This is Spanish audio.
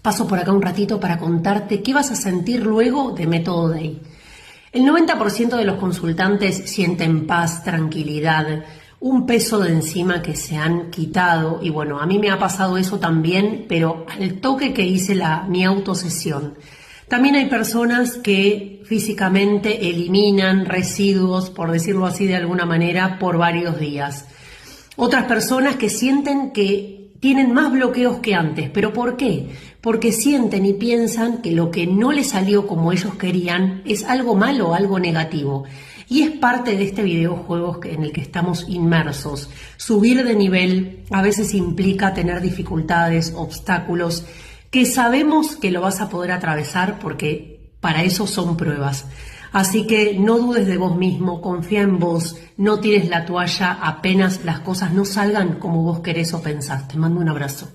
Paso por acá un ratito para contarte qué vas a sentir luego de Método Day. El 90% de los consultantes sienten paz, tranquilidad, un peso de encima que se han quitado. Y bueno, a mí me ha pasado eso también, pero al toque que hice mi autosesión. También hay personas que físicamente eliminan residuos, por decirlo así de alguna manera, por varios días. Otras personas que sienten que tienen más bloqueos que antes. ¿Pero por qué? Porque sienten y piensan que lo que no les salió como ellos querían es algo malo, algo negativo. Y es parte de este videojuego en el que estamos inmersos. Subir de nivel a veces implica tener dificultades, obstáculos, que sabemos que lo vas a poder atravesar porque para eso son pruebas. Así que no dudes de vos mismo, confía en vos, no tires la toalla apenas las cosas no salgan como vos querés o pensás. Te mando un abrazo.